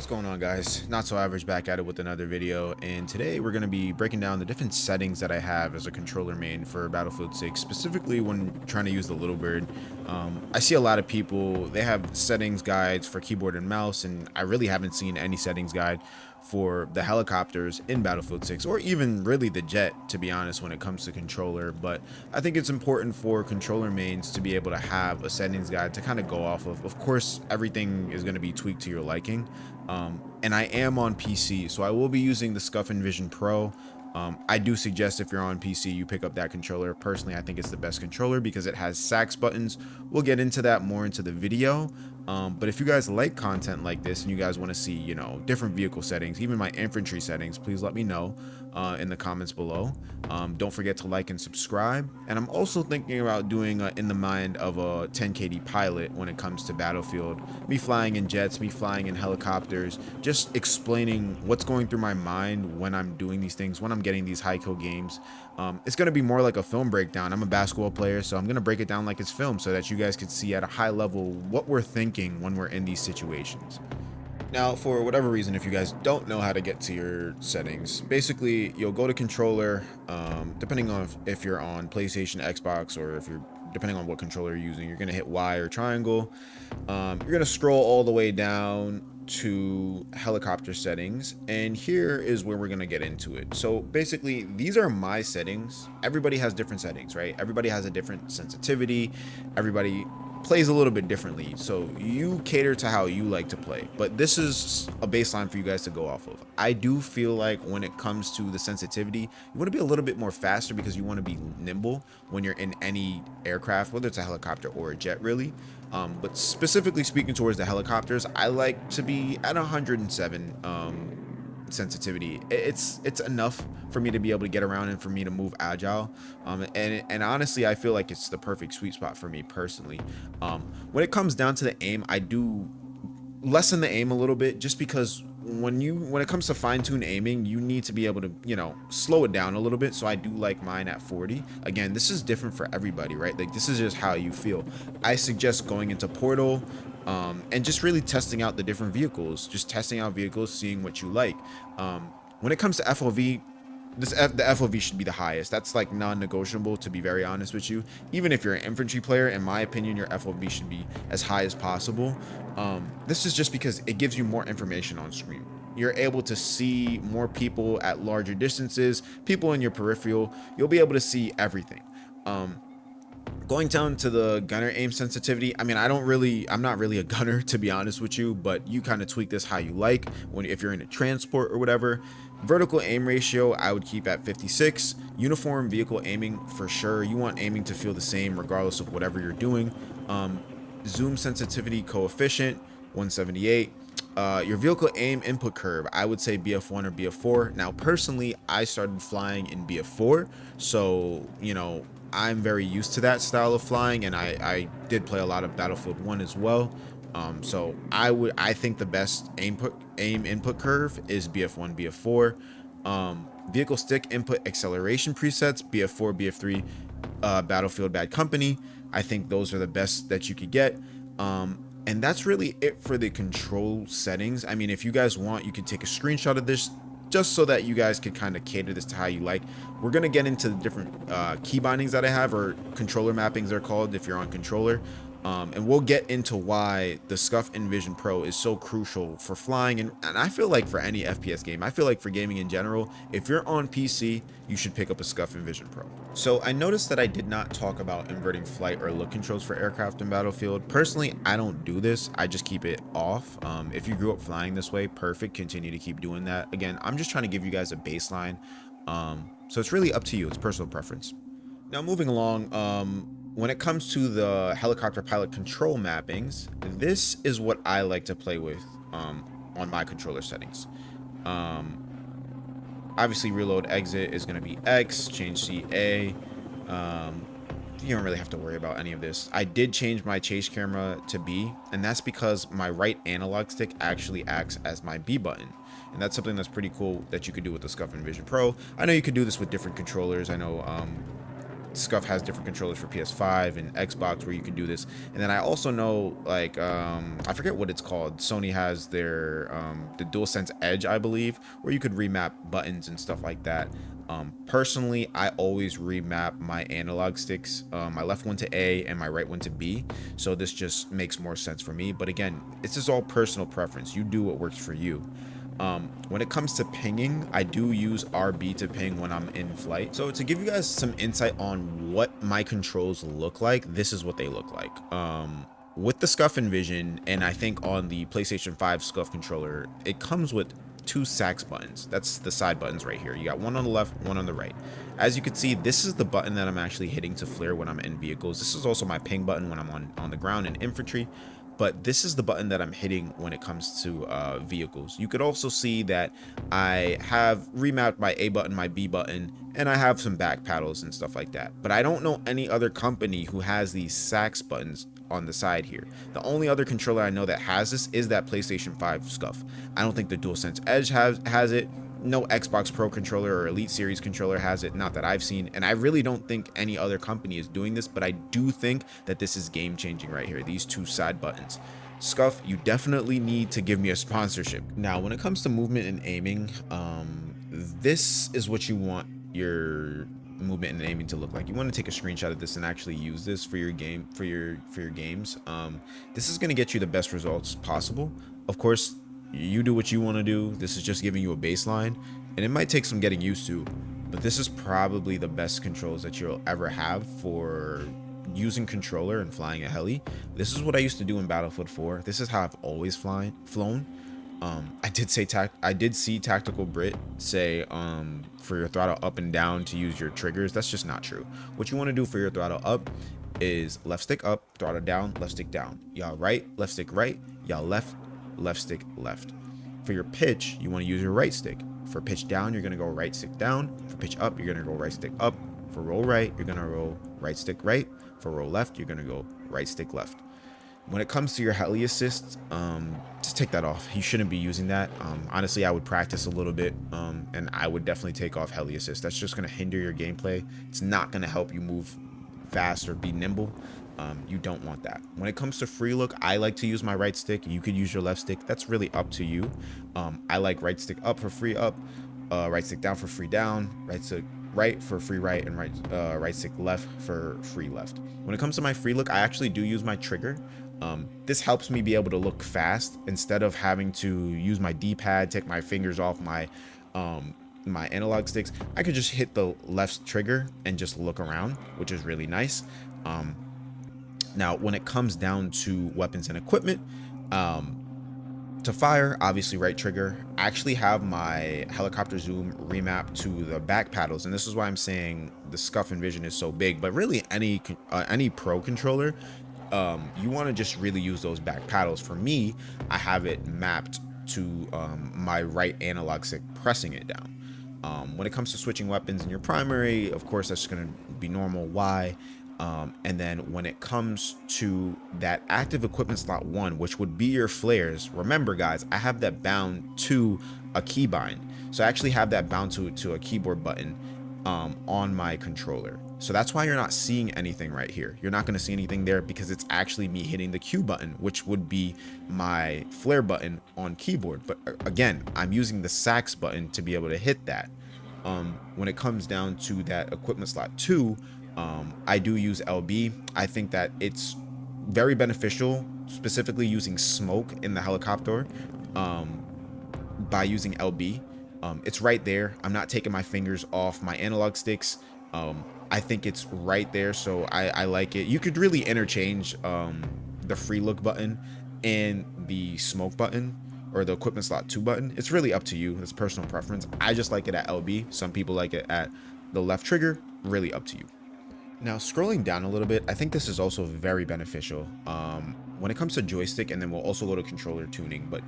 What's going on, guys? Not So Average back at it with another video, and today we're going to be breaking down the different settings that I have as a controller main for Battlefield 6, specifically when trying to use the Little Bird. I see a lot of people, they have settings guides for keyboard and mouse, and I really haven't seen any settings guide for the helicopters in Battlefield 6, or even really the jet, to be honest, when it comes to controller. But I think it's important for controller mains to be able to have a settings guide to kind of go off of. Of course, everything is going to be tweaked to your liking. And I am on PC, so I will be using the Scuff Envision Pro. I do suggest if you're on PC, you pick up that controller. Personally, I think it's the best controller because it has sax buttons. We'll get into that more into the video. But if you guys like content like this and you guys want to see, different vehicle settings, even my infantry settings, please let me know in the comments below. Don't forget to like and subscribe. And I'm also thinking about doing in the mind of a 10KD pilot when it comes to Battlefield. Me flying in jets, me flying in helicopters, just explaining what's going through my mind when I'm doing these things, when I'm getting these high kill games. It's going to be more like a film breakdown. I'm a basketball player, so I'm going to break it down like it's film so that you guys can see at a high level what we're thinking when we're in these situations. Now, for whatever reason, if you guys don't know how to get to your settings, basically you'll go to controller, depending on if you're on PlayStation, Xbox, or if you're depending on what controller you're using, you're going to hit Y or triangle. You're going to scroll all the way down to helicopter settings, and here is where we're going to get into it. So basically, these are my settings. Everybody has different settings, right? Everybody has a different sensitivity. Everybody plays a little bit differently, so you cater to how you like to play, but this is a baseline for you guys to go off of. I do feel like when it comes to the sensitivity, you want to be a little bit more faster because you want to be nimble when you're in any aircraft, whether it's a helicopter or a jet, really. But specifically speaking towards the helicopters, I like to be at 107 sensitivity. It's enough for me to be able to get around and for me to move agile, and honestly, I feel like it's the perfect sweet spot for me personally. When it comes down to the aim, I do lessen the aim a little bit, just because when it comes to fine-tune aiming, you need to be able to slow it down a little bit. So I do like mine at 40. Again, this is different for everybody, right? Like, this is just how you feel. I suggest going into Portal and just really testing out the different vehicles, just testing out vehicles, seeing what you like. When it comes to FOV, the FOV should be the highest. That's like non-negotiable, to be very honest with you. Even if you're an infantry player, in my opinion, your FOV should be as high as possible. This is just because it gives you more information on screen. You're able to see more people at larger distances, people in your peripheral. You'll be able to see everything. Going down to the gunner aim sensitivity, I mean, I'm not really a gunner, to be honest with you, but you kind of tweak this how you like if you're in a transport or whatever. Vertical aim ratio, I would keep at 56. Uniform vehicle aiming, for sure. You want aiming to feel the same regardless of whatever you're doing. Zoom sensitivity coefficient, 178. Your vehicle aim input curve, I would say BF1 or BF4. Now, personally, I started flying in BF4, so, I'm very used to that style of flying, and I did play a lot of Battlefield 1 as well. So I think the best aim input curve is BF1, BF4. Vehicle stick input acceleration presets, BF4, BF3, Battlefield Bad Company. I think those are the best that you could get. And that's really it for the control settings. I mean, if you guys want, you can take a screenshot of this just so that you guys could kind of cater this to how you like. We're going to get into the different key bindings that I have, or controller mappings they're called if you're on controller. And we'll get into why the Scuff Envision Pro is so crucial for flying, and I feel like for any FPS game. I feel like for gaming in general, if you're on PC, you should pick up a Scuff Envision Pro. So I noticed that I did not talk about inverting flight or look controls for aircraft in Battlefield. Personally, I don't do this. I just keep it off. If you grew up flying this way, perfect. Continue to keep doing that. Again, I'm just trying to give you guys a baseline. So it's really up to you. It's personal preference. Now, moving along, when it comes to the helicopter pilot control mappings, this is what I like to play with on my controller settings. Obviously, reload exit is going to be X, change CA. You don't really have to worry about any of this. I did change my chase camera to B, and that's because my right analog stick actually acts as my B button. And that's something that's pretty cool that you could do with the Scuff Envision Pro. I know you could do this with different controllers. I know Scuff has different controllers for PS5 and Xbox where you can do this. And then I also know, like, I forget what it's called. Sony has their the DualSense Edge, I believe, where you could remap buttons and stuff like that. Personally, I always remap my analog sticks, my left one to A and my right one to B. So this just makes more sense for me. But again, this is all personal preference. You do what works for you. When it comes to pinging, I do use RB to ping when I'm in flight. So to give you guys some insight on what my controls look like, this is what they look like. With the Scuff Envision, and I think on the PlayStation 5 Scuff controller, it comes with two sax buttons. That's the side buttons right here. You got one on the left, one on the right. As you can see, this is the button that I'm actually hitting to flare when I'm in vehicles. This is also my ping button when I'm on the ground in infantry. But this is the button that I'm hitting when it comes to vehicles. You could also see that I have remapped my A button, my B button, and I have some back paddles and stuff like that. But I don't know any other company who has these sax buttons on the side here. The only other controller I know that has this is that PlayStation 5 Scuff. I don't think the DualSense Edge has it. No Xbox Pro controller or Elite Series controller has it, not that I've seen, and I really don't think any other company is doing this, but I do think that this is game changing right here, these two side buttons. Scuff, you definitely need to give me a sponsorship. Now, when it comes to movement and aiming, this is what you want your movement and aiming to look like. You want to take a screenshot of this and actually use this for your game, for your games. This is going to get you the best results possible. Of course, you do what you want to do. This is just giving you a baseline, and it might take some getting used to, but this is probably the best controls that you'll ever have for using controller and flying a heli. This is what I used to do in Battlefield 4. This is how I've always flown. I did see Tactical Brit say for your throttle up and down to use your triggers. That's just not true. What you want to do for your throttle up is left stick up, throttle down, left stick down. Y'all right, left stick right, y'all left stick left. For your pitch, you want to use your right stick. For pitch down, you're going to go right stick down. For pitch up, you're going to go right stick up. For roll right, you're going to roll right stick right. For roll left, you're going to go right stick left. When it comes to your heli assist, just take that off. You shouldn't be using that. Honestly, I would practice a little bit, and I would definitely take off heli assist. That's just going to hinder your gameplay. It's not going to help you move fast or be nimble. You don't want that. When it comes to free look, I like to use my right stick. You could use your left stick. That's really up to you. I like right stick up for free up, right stick down for free down, right stick right for free right, and right stick left for free left. When it comes to my free look, I actually do use my trigger. This helps me be able to look fast instead of having to use my D-pad, take my fingers off my analog sticks. I could just hit the left trigger and just look around, which is really nice. Now, when it comes down to weapons and equipment, to fire, obviously right trigger. I actually have my helicopter zoom remapped to the back paddles, and this is why I'm saying the Scuff Envision is so big. But really, any pro controller, you want to just really use those back paddles. For me, I have it mapped to my right analog stick, pressing it down. When it comes to switching weapons in your primary, of course, that's going to be normal Y. And then when it comes to that active equipment slot 1, which would be your flares, remember guys, I have that bound to a keybind. So I actually have that bound to a keyboard button on my controller. So that's why you're not seeing anything right here. You're not going to see anything there because it's actually me hitting the Q button, which would be my flare button on keyboard. But again, I'm using the sax button to be able to hit that. When it comes down to that equipment slot 2, I do use LB. I think that it's very beneficial, specifically using smoke in the helicopter by using LB. It's right there. I'm not taking my fingers off my analog sticks. I think it's right there, so I like it. You could really interchange the free look button and the smoke button, or the equipment slot 2 button. It's really up to you. It's personal preference. I just like it at LB. Some people like it at the left trigger. Really up to you. Now, scrolling down a little bit, I think this is also very beneficial when it comes to joystick, and then we'll also go to controller tuning, but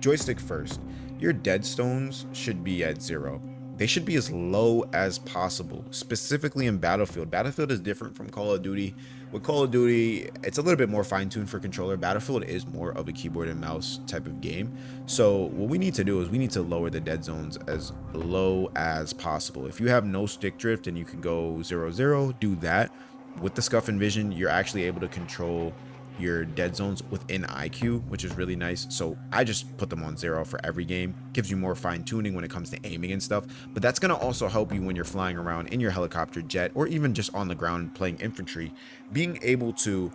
joystick first. Your dead stones should be at 0. they should be as low as possible, specifically in Battlefield. Battlefield is different from Call of Duty. With Call of Duty, it's a little bit more fine-tuned for controller. Battlefield is more of a keyboard and mouse type of game. So what we need to do is we need to lower the dead zones as low as possible. If you have no stick drift and you can go 0-0, do that. With the Scuff and Vision, you're actually able to control your dead zones within IQ, which is really nice. So I just put them on 0 for every game. Gives you more fine tuning when it comes to aiming and stuff, but that's going to also help you when you're flying around in your helicopter, jet, or even just on the ground playing infantry, being able to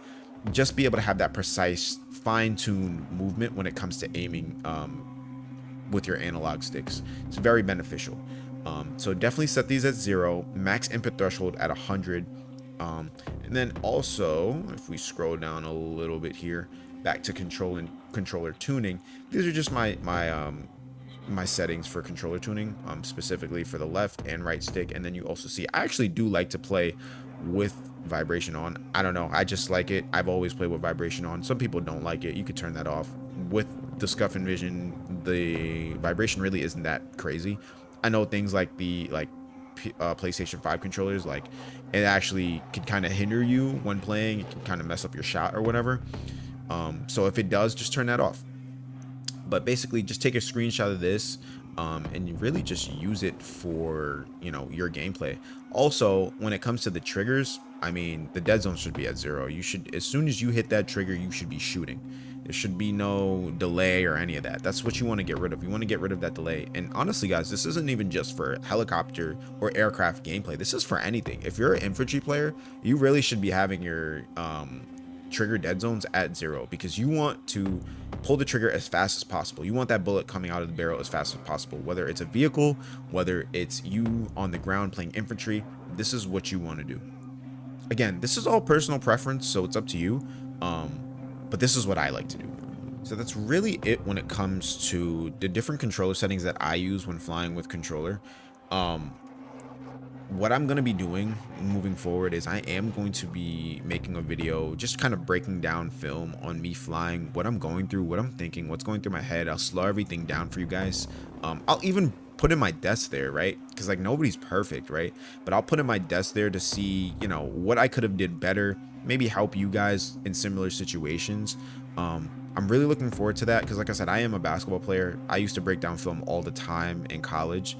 just be able to have that precise fine-tuned movement when it comes to aiming with your analog sticks. It's very beneficial. So definitely set these at 0, max input threshold at 100. And then also, if we scroll down a little bit here, back to controller tuning, these are just my settings for controller tuning, specifically for the left and right stick. And then you also see, I actually do like to play with vibration on. I don't know, I just like it. I've always played with vibration on. Some people don't like it. You could turn that off. With the Scuff and Vision, the vibration really isn't that crazy. I know things like the PlayStation 5 controllers, like it actually can kind of hinder you when playing. It can kind of mess up your shot or whatever. So if it does, just turn that off. But basically, just take a screenshot of this, and you really just use it for, you know, your gameplay. Also, when it comes to the triggers, I mean, the dead zone should be at 0. You should, as soon as you hit that trigger, you should be shooting. There should be no delay or any of that. That's what you want to get rid of. You want to get rid of that delay. And honestly, guys, this isn't even just for helicopter or aircraft gameplay. This is for anything. If you're an infantry player, you really should be having your trigger dead zones at 0, because you want to pull the trigger as fast as possible. You want that bullet coming out of the barrel as fast as possible, whether it's a vehicle, whether it's you on the ground playing infantry. This is what you want to do. Again, this is all personal preference, so it's up to you, but this is what I like to do. So that's really it when it comes to the different controller settings that I use when flying with controller. What I'm going to be doing moving forward is I am going to be making a video just kind of breaking down film on me flying, what I'm going through, what I'm thinking, what's going through my head. I'll slow everything down for you guys. I'll even put in my desk there, right? Because like nobody's perfect, right? But I'll put in my desk there to see, you know, what I could have did better, maybe help you guys in similar situations. I'm really looking forward to that because, like I said, I am a basketball player. I used to break down film all the time in college.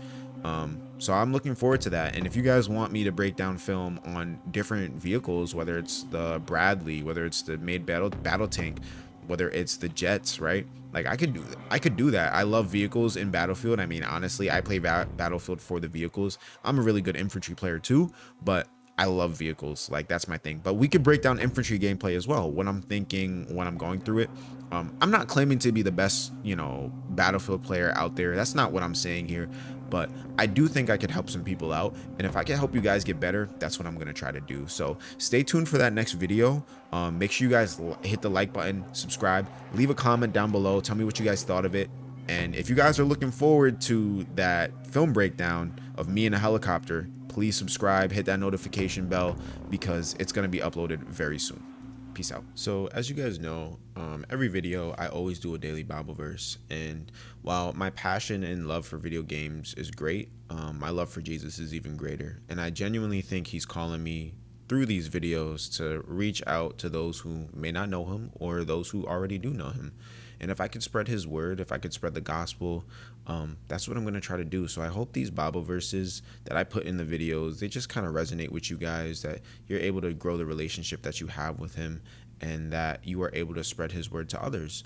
So I'm looking forward to that. And if you guys want me to break down film on different vehicles, whether it's the Bradley, whether it's the made battle tank, whether it's the jets, right? Like I could do that. I love vehicles in Battlefield. I mean, honestly, I play Battlefield for the vehicles. I'm a really good infantry player too, but I love vehicles. Like that's my thing. But we could break down infantry gameplay as well. What I'm thinking when I'm going through it. I'm not claiming to be the best, you know, Battlefield player out there. That's not what I'm saying here. But I do think I could help some people out. And if I can help you guys get better, that's what I'm going to try to do. So stay tuned for that next video. Make sure you guys hit the like button, subscribe, leave a comment down below. Tell me what you guys thought of it. And if you guys are looking forward to that film breakdown of me in a helicopter, please subscribe, hit that notification bell, because it's going to be uploaded very soon. Peace out. So as you guys know, every video I always do a daily Bible verse, and while my passion and love for video games is great, my love for Jesus is even greater, and I genuinely think he's calling me through these videos to reach out to those who may not know him or those who already do know him. And if I could spread his word, if I could spread the gospel, that's what I'm going to try to do. So I hope these Bible verses that I put in the videos, they just kind of resonate with you guys, that you're able to grow the relationship that you have with him, and that you are able to spread his word to others.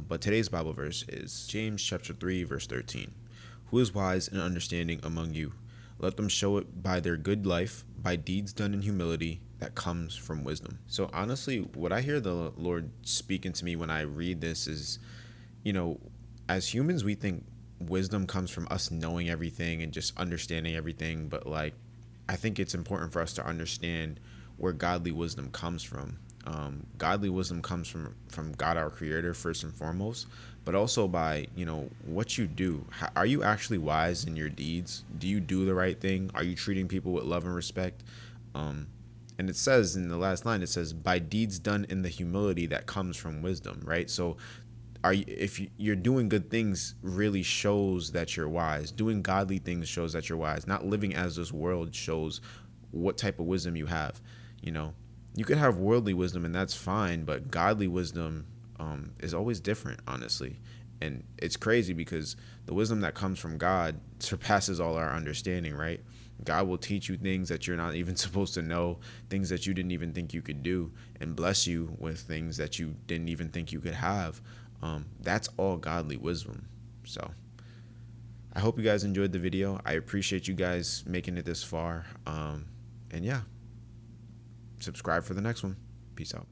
But today's Bible verse is James chapter 3, verse 13. Who is wise and understanding among you? Let them show it by their good life, by deeds done in humility that comes from wisdom. So honestly, what I hear the Lord speaking to me when I read this is, you know, as humans, we think wisdom comes from us knowing everything and just understanding everything. But like, I think it's important for us to understand where godly wisdom comes from. Godly wisdom comes from God, our creator, first and foremost, but also by, you know, what you do. Are you actually wise in your deeds? Do you do the right thing? Are you treating people with love and respect? And it says in the last line, it says, by deeds done in the humility that comes from wisdom, right? So if you're doing good things really shows that you're wise. Doing godly things shows that you're wise. Not living as this world shows what type of wisdom you have. You know, you could have worldly wisdom and that's fine, but godly wisdom is always different, honestly. And it's crazy because the wisdom that comes from God surpasses all our understanding, right? God will teach you things that you're not even supposed to know, things that you didn't even think you could do, and bless you with things that you didn't even think you could have. That's all godly wisdom. So I hope you guys enjoyed the video. I appreciate you guys making it this far. And yeah, subscribe for the next one. Peace out.